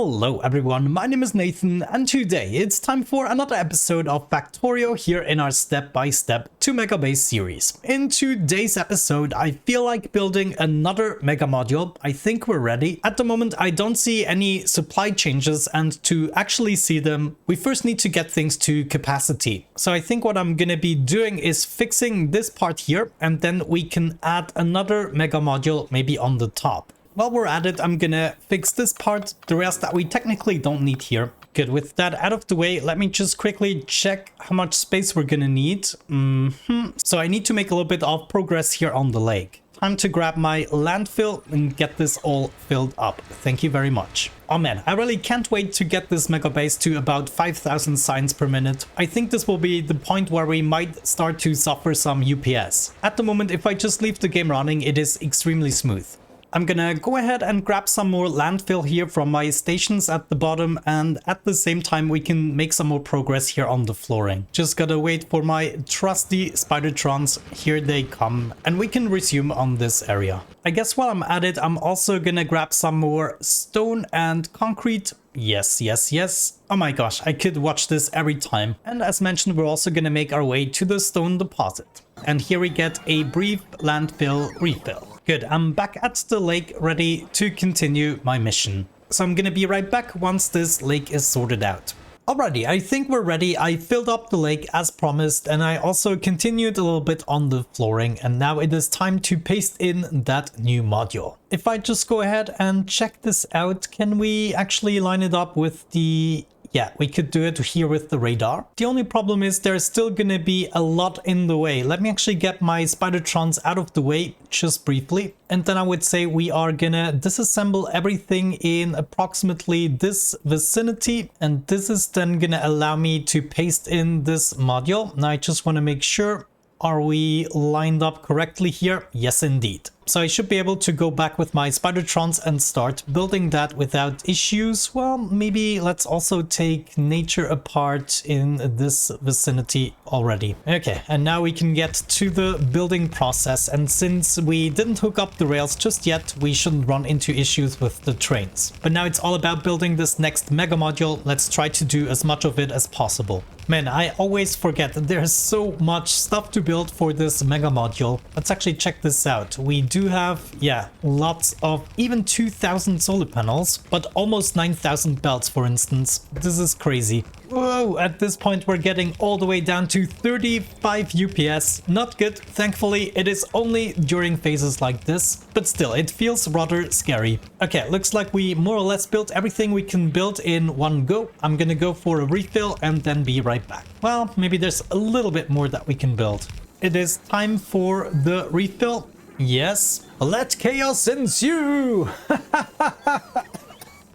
Hello everyone, my name is Nathan and today it's time for another episode of Factorio here in our step-by-step to Megabase series. In today's episode I feel like building another mega module. I think we're ready. At the moment I don't see any supply changes, and to actually see them we first need to get things to capacity. So I think what I'm gonna be doing is fixing this part here, and then we can add another mega module maybe on the top. While we're at it, I'm gonna fix this part, the rest that we technically don't need here. Good, with that out of the way, let me just quickly check how much space we're gonna need. So I need to make a little bit of progress here on the lake. Time to grab my landfill and get this all filled up. Thank you very much. Oh man, I really can't wait to get this megabase to about 5,000 signs per minute. I think this will be the point where we might start to suffer some UPS. At the moment, if I just leave the game running, it is extremely smooth. I'm gonna go ahead and grab some more landfill here from my stations at the bottom, and at the same time we can make some more progress here on the flooring. Just gotta wait for my trusty Spidertrons. Here they come, and we can resume on this area. I guess while I'm at it, I'm also gonna grab some more stone and concrete. Yes. Oh my gosh, I could watch this every time. And as mentioned, we're also gonna make our way to the stone deposit. And here we get a brief landfill refill. Good, I'm back at the lake ready to continue my mission. So I'm gonna be right back once this lake is sorted out. Alrighty, I think we're ready. I filled up the lake as promised, and I also continued a little bit on the flooring, and now it is time to paste in that new module. If I just go ahead and check this out, can we actually line it up with the... Yeah, we could do it here with the radar. The only problem is there's still gonna be a lot in the way. Let me actually get my Spidertrons out of the way just briefly. And then I would say we are gonna disassemble everything in approximately this vicinity. And this is then gonna allow me to paste in this module. Now I just wanna make sure, are we lined up correctly here? Yes, indeed. So I should be able to go back with my Spidertrons and start building that without issues. Well, maybe let's also take nature apart in this vicinity already. Okay, and now we can get to the building process. And since we didn't hook up the rails just yet, we shouldn't run into issues with the trains. But now it's all about building this next mega module. Let's try to do as much of it as possible. Man, I always forget that there's so much stuff to build for this mega module. Let's actually check this out. We do have, yeah, lots of even 2,000 solar panels, but almost 9,000 belts, for instance. This is crazy. Whoa, at this point we're getting all the way down to 35 UPS. Not good. Thankfully, it is only during phases like this, but still, it feels rather scary. Okay, looks like we more or less built everything we can build in one go. I'm gonna go for a refill and then be right back. Well, maybe there's a little bit more that we can build. It is time for the refill. Yes, let chaos ensue!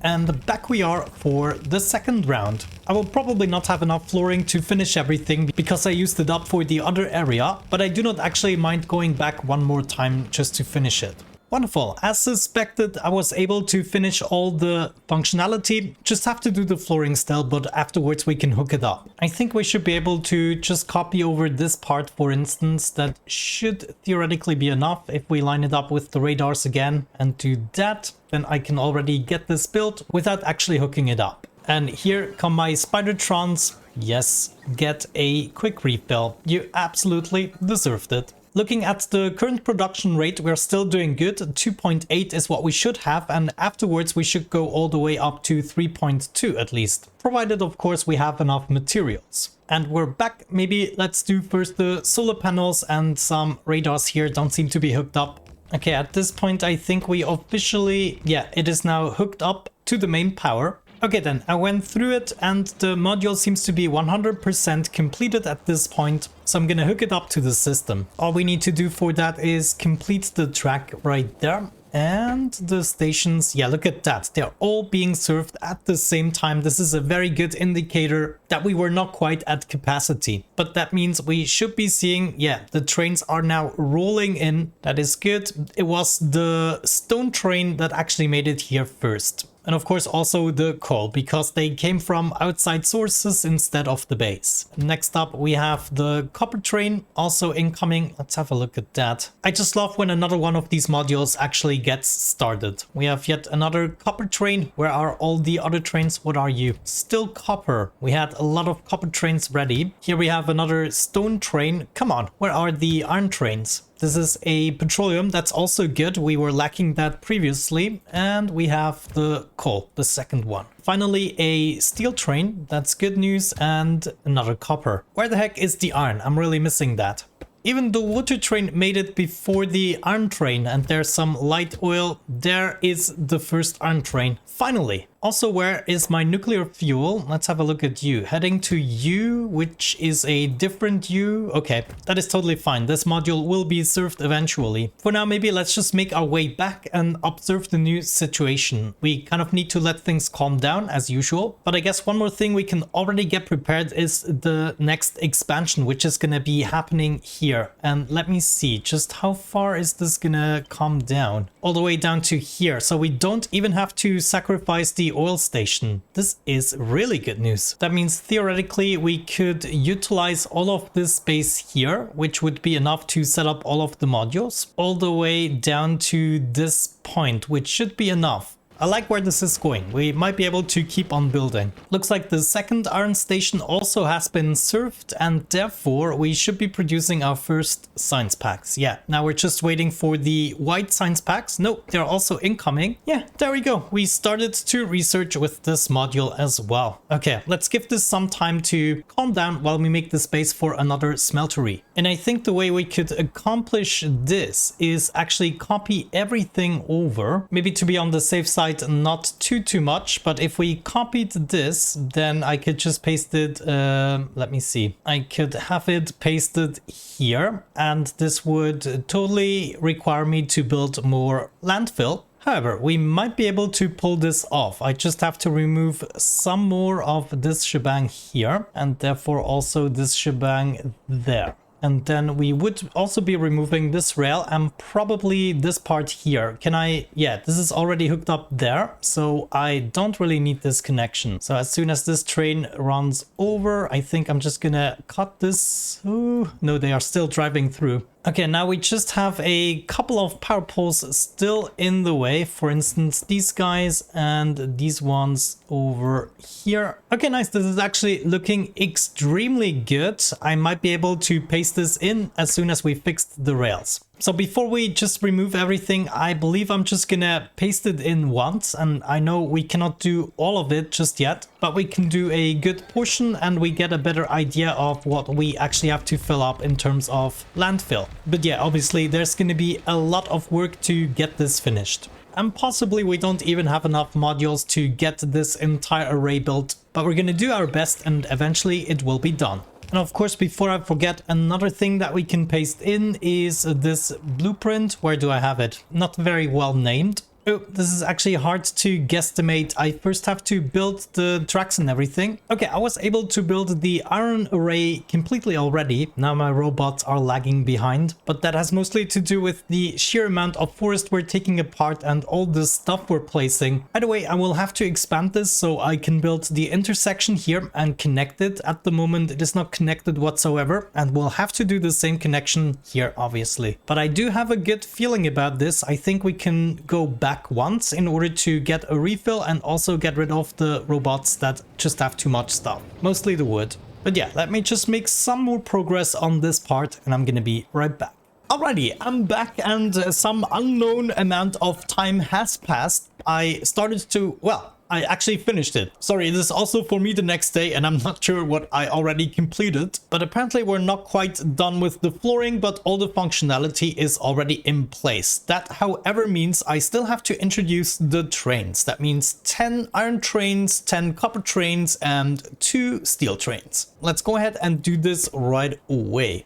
And back we are for the second round. I will probably not have enough flooring to finish everything because I used it up for the other area, but I do not actually mind going back one more time just to finish it. Wonderful. As suspected, I was able to finish all the functionality. Just have to do the flooring still, but afterwards we can hook it up. I think we should be able to just copy over this part, for instance. That should theoretically be enough if we line it up with the radars again and do that. Then I can already get this built without actually hooking it up. And here come my Spidertrons. Yes, get a quick refill. You absolutely deserved it. Looking at the current production rate, we're still doing good. 2.8 is what we should have, and afterwards we should go all the way up to 3.2 at least, provided of course we have enough materials. And we're back. Maybe let's do first the solar panels, and some radars here don't seem to be hooked up. Okay, at this point I think we officially, yeah, it is now hooked up to the main power. Okay then, I went through it and the module seems to be 100% completed at this point, so I'm gonna hook it up to the system. All we need to do for that is complete the track right there. And the stations, yeah, look at that. They're all being served at the same time. This is a very good indicator that we were not quite at capacity. But that means we should be seeing, yeah, the trains are now rolling in. That is good. It was the stone train that actually made it here first. And of course also the coal, because they came from outside sources instead of the base. Next up we have the copper train also incoming. Let's have a look at that. I just love when another one of these modules actually gets started. We have yet another copper train. Where are all the other trains? What are you? Still copper. We had a lot of copper trains ready. Here we have another stone train. Come on, where are the iron trains? This is a petroleum. That's also good. We were lacking that previously. And we have the coal, the second one. Finally, a steel train. That's good news. And another copper. Where the heck is the iron? I'm really missing that. Even the water train made it before the iron train, and there's some light oil. There is the first iron train. Finally. Also, where is my nuclear fuel? Let's have a look at you. Heading to U, which is a different U. Okay, that is totally fine. This module will be served eventually. For now, maybe let's just make our way back and observe the new situation. We kind of need to let things calm down as usual. But I guess one more thing we can already get prepared is the next expansion, which is going to be happening here. And let me see, just how far is this going to calm down? All the way down to here. So we don't even have to sacrifice the oil station. This is really good news. That means theoretically we could utilize all of this space here, which would be enough to set up all of the modules all the way down to this point, which should be enough. I like where this is going. We might be able to keep on building. Looks like the second iron station also has been served, and therefore we should be producing our first science packs. Yeah, now we're just waiting for the white science packs. No, they're also incoming. Yeah, there we go. We started to research with this module as well. Okay, let's give this some time to calm down while we make the space for another smeltery. And I think the way we could accomplish this is actually copy everything over. Maybe to be on the safe side, not too much, but if we copied this, then I could just paste it. Let me see. I could have it pasted here, and this would totally require me to build more landfill. However, we might be able to pull this off. I just have to remove some more of this shebang here, and therefore also this shebang there. And then we would also be removing this rail and probably this part here. Can I? Yeah, this is already hooked up there, so I don't really need this connection. So as soon as this train runs over, I think I'm just gonna cut this. Ooh, no, they are still driving through. Okay, now we just have a couple of power poles still in the way. For instance, these guys and these ones over here. Okay, nice. This is actually looking extremely good. I might be able to paste this in as soon as we fixed the rails. So before we just remove everything, I believe I'm just gonna paste it in once. And I know we cannot do all of it just yet, but we can do a good portion and we get a better idea of what we actually have to fill up in terms of landfill. But yeah, obviously there's gonna be a lot of work to get this finished. And possibly we don't even have enough modules to get this entire array built, but we're gonna do our best and eventually it will be done. And of course, before I forget, another thing that we can paste in is this blueprint. Where do I have it? Not very well named. Oh, this is actually hard to guesstimate. I first have to build the tracks and everything. Okay, I was able to build the iron array completely already. Now my robots are lagging behind, but that has mostly to do with the sheer amount of forest we're taking apart and all the stuff we're placing. By the way, I will have to expand this so I can build the intersection here and connect it. At the moment, it is not connected whatsoever, and we'll have to do the same connection here, obviously. But I do have a good feeling about this. I think we can go back once in order to get a refill and also get rid of the robots that just have too much stuff, mostly the wood. But yeah, let me just make some more progress on this part and I'm gonna be right back. Alrighty, I'm back and some unknown amount of time has passed. I started to, well, I actually finished it. Sorry, this is also for me the next day and I'm not sure what I already completed. But apparently we're not quite done with the flooring, but all the functionality is already in place. That, however, means I still have to introduce the trains. That means 10 iron trains, 10 copper trains, and 2 steel trains. Let's go ahead and do this right away.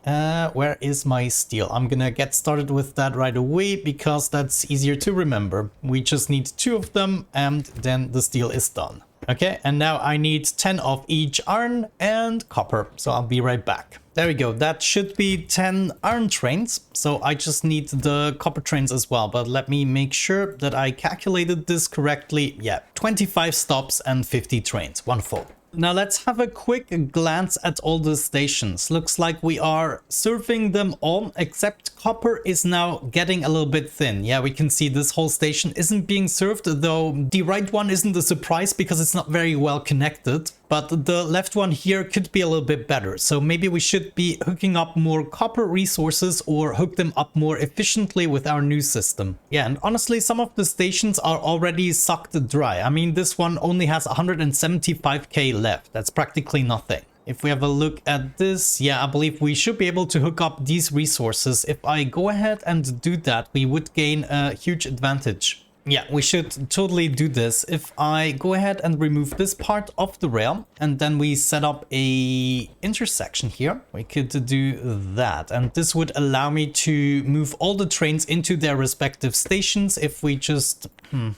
Where is my steel? I'm gonna get started with that right away because that's easier to remember. We just need 2 of them and then the steel is done. Okay, and now I need 10 of each iron and copper. So I'll be right back. There we go. That should be 10 iron trains. So I just need the copper trains as well. But let me make sure that I calculated this correctly. Yeah, 25 stops and 50 trains. Wonderful. Now let's have a quick glance at all the stations. Looks like we are serving them all, except copper is now getting a little bit thin. Yeah, we can see this whole station isn't being served, though the right one isn't a surprise because it's not very well connected. But the left one here could be a little bit better. So maybe we should be hooking up more copper resources or hook them up more efficiently with our new system. Yeah, and honestly, some of the stations are already sucked dry. I mean, this one only has 175k left. That's practically nothing. If we have a look at this, yeah, I believe we should be able to hook up these resources. If I go ahead and do that, we would gain a huge advantage. Yeah, we should totally do this. If I go ahead and remove this part of the rail and then we set up a intersection here, we could do that. And this would allow me to move all the trains into their respective stations. If we just,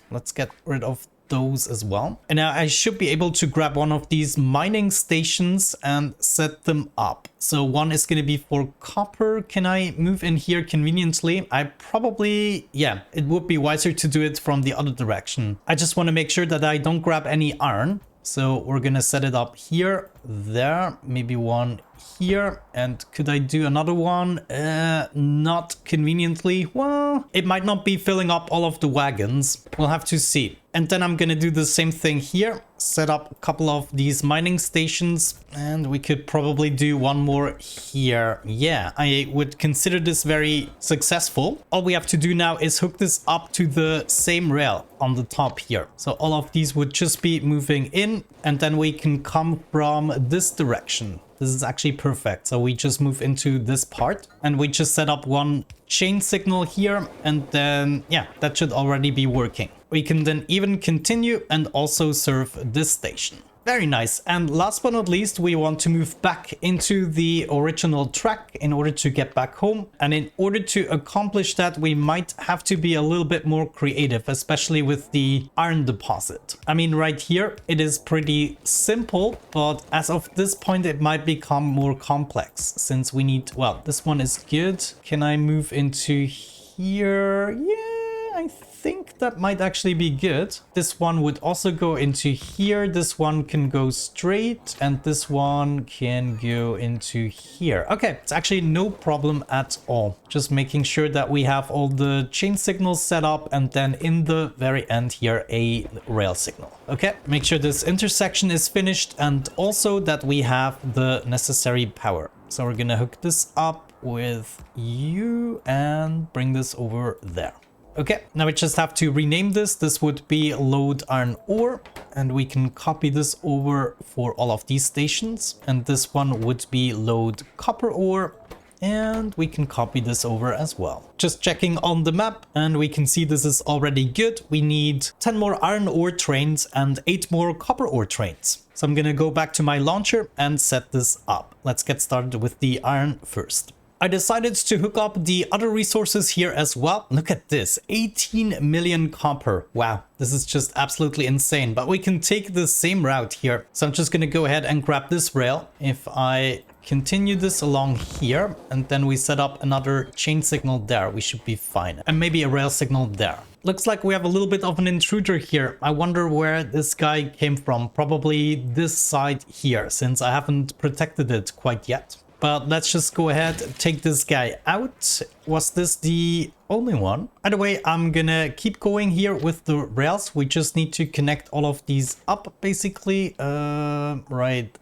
let's get rid of those as well. And now I should be able to grab one of these mining stations and set them up. So one is going to be for copper. Can I move in here conveniently? I probably, yeah, it would be wiser to do it from the other direction. I just want to make sure that I don't grab any iron. So we're going to set it up here, there, maybe one here. And could I do another one? Not conveniently. Well, it might not be filling up all of the wagons. We'll have to see. And then I'm going to do the same thing here. Set up a couple of these mining stations. And we could probably do one more here. Yeah, I would consider this very successful. All we have to do now is hook this up to the same rail on the top here. So all of these would just be moving in. And then we can come from this direction. This is actually perfect. So we just move into this part and we just set up one chain signal here. And then, yeah, that should already be working. We can then even continue and also serve this station. Very nice. And last but not least, we want to move back into the original track in order to get back home. And in order to accomplish that, we might have to be a little bit more creative, especially with the iron deposit. I mean, right here, it is pretty simple, but as of this point, it might become more complex since we need, well, this one is good. Can I move into here? Yeah, I think that might actually be good. This one would also go into here. This one can go straight and this one can go into here. Okay, it's actually no problem at all. Just making sure that we have all the chain signals set up and then in the very end here a rail signal. Okay, make sure this intersection is finished and also that we have the necessary power. So we're gonna hook this up with you and bring this over there. Okay, now we just have to rename this. This would be load iron ore and we can copy this over for all of these stations. And this one would be load copper ore and we can copy this over as well. Just checking on the map and we can see this is already good. We need 10 more iron ore trains and 8 more copper ore trains. So I'm gonna go back to my launcher and set this up. Let's get started with the iron first. I decided to hook up the other resources here as well. Look at this, 18 million copper. Wow, this is just absolutely insane. But we can take the same route here. So I'm just going to go ahead and grab this rail. If I continue this along here and then we set up another chain signal there, we should be fine. And maybe a rail signal there. Looks like we have a little bit of an intruder here. I wonder where this guy came from. Probably this side here, since I haven't protected it quite yet. But let's just go ahead and take this guy out. Was this the only one? Either way, I'm gonna keep going here with the rails. We just need to connect all of these up, basically. Right.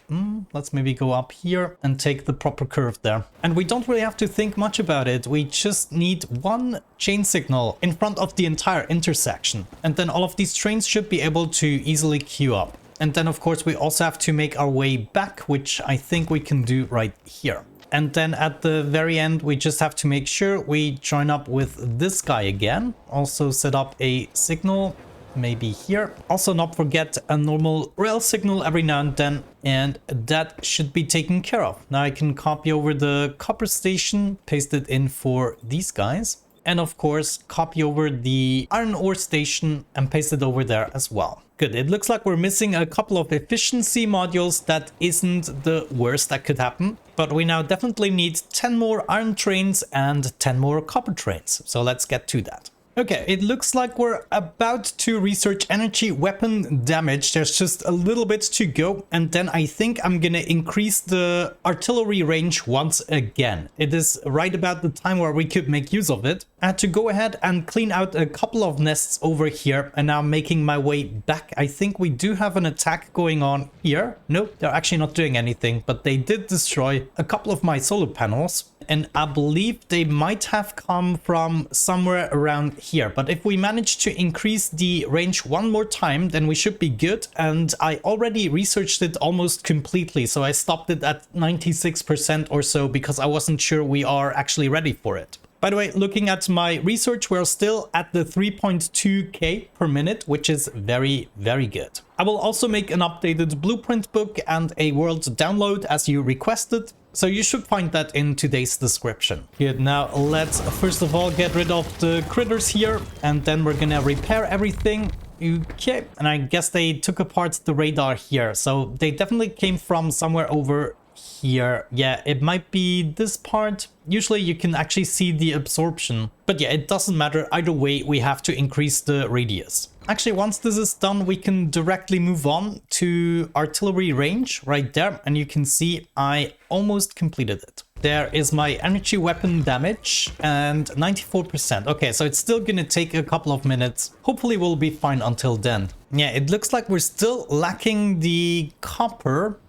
Let's maybe go up here and take the proper curve there. And we don't really have to think much about it. We just need one chain signal in front of the entire intersection. And then all of these trains should be able to easily queue up. And then, of course, we also have to make our way back, which I think we can do right here. And then at the very end, we just have to make sure we join up with this guy again. Also set up a signal, maybe here. Also not forget a normal rail signal every now and then. And that should be taken care of. Now I can copy over the copper station, paste it in for these guys. and of course copy over the iron ore station and paste it over there as well. Good, it looks like we're missing a couple of efficiency modules. That isn't the worst that could happen, but we now definitely need 10 more iron trains and 10 more copper trains, so let's get to that. Okay, it looks like we're about to research energy weapon damage. There's just a little bit to go, and then I think I'm gonna increase the artillery range once again. It is right about the time where we could make use of it. I had to go ahead and clean out a couple of nests over here, and now I'm making my way back. I think we do have an attack going on here. Nope, they're actually not doing anything, but they did destroy a couple of my solar panels. And I believe they might have come from somewhere around here. But if we manage to increase the range one more time, then we should be good. And I already researched it almost completely, so I stopped it at 96% or so because I wasn't sure we are actually ready for it. By the way, looking at my research, we're still at the 3.2k per minute, which is very, very good. I will also make an updated blueprint book and a world download as you requested, so you should find that in today's description. Good, now let's first of all get rid of the critters here, and then we're gonna repair everything. Okay, and I guess they took apart the radar here, so they definitely came from somewhere over here. Yeah, it might be this part. Usually you can actually see the absorption, but yeah, it doesn't matter. Either way, we have to increase the radius. Actually, once this is done, we can directly move on to artillery range right there, and you can see I almost completed it. There is my energy weapon damage and 94%. Okay, so it's still gonna take a couple of minutes. Hopefully we'll be fine until then. Yeah, it looks like we're still lacking the copper.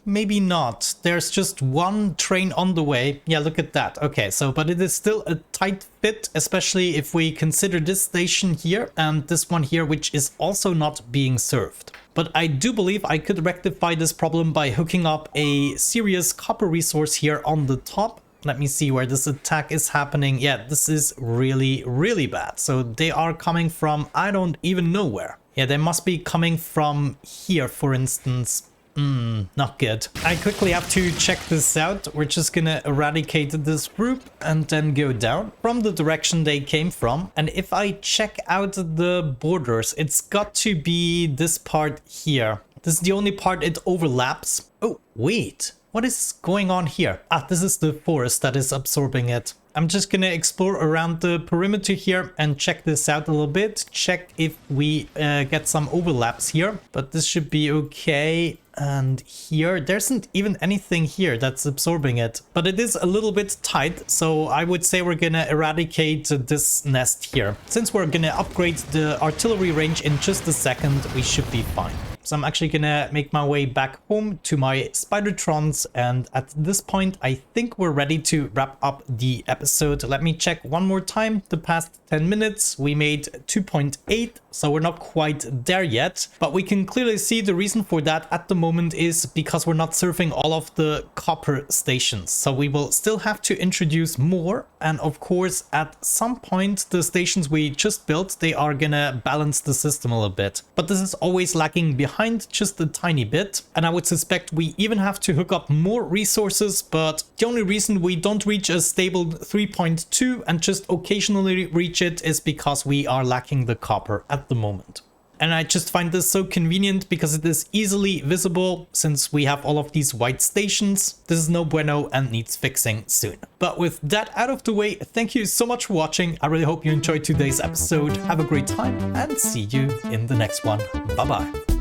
Maybe not. There's just one train on the way. Yeah, look at that. Okay, so but it is still a tight fit, especially if we consider this station here and this one here, which is also not being served. But I do believe I could rectify this problem by hooking up a serious copper resource here on the top. Let me see where this attack is happening. Yeah, this is really, really bad. So they are coming from, I don't even know where. Yeah, they must be coming from here, for instance. Not good. I quickly have to check this out. We're just gonna eradicate this group and then go down from the direction they came from. And if I check out the borders, it's got to be this part here. This is the only part it overlaps. Oh, wait. What is going on here? Ah, this is the forest that is absorbing it. I'm just gonna explore around the perimeter here and check this out a little bit. Check if we get some overlaps here, but this should be okay. And here, there isn't even anything here that's absorbing it, but it is a little bit tight. So I would say we're gonna eradicate this nest here. Since we're gonna upgrade the artillery range in just a second, we should be fine. So I'm actually gonna make my way back home to my Spidertrons, and at this point I think we're ready to wrap up the episode. Let me check one more time. The past 10 minutes we made 2.8, so we're not quite there yet, but we can clearly see the reason for that at the moment is because we're not serving all of the copper stations. So we will still have to introduce more, and of course at some point the stations we just built, they are gonna balance the system a little bit, but this is always lacking behind just a tiny bit, and I would suspect we even have to hook up more resources. But the only reason we don't reach a stable 3.2 and just occasionally reach it is because we are lacking the copper at the moment. And I just find this so convenient because it is easily visible since we have all of these white stations. This is no bueno and needs fixing soon. But with that out of the way, thank you so much for watching. I really hope you enjoyed today's episode. Have a great time and see you in the next one. Bye bye.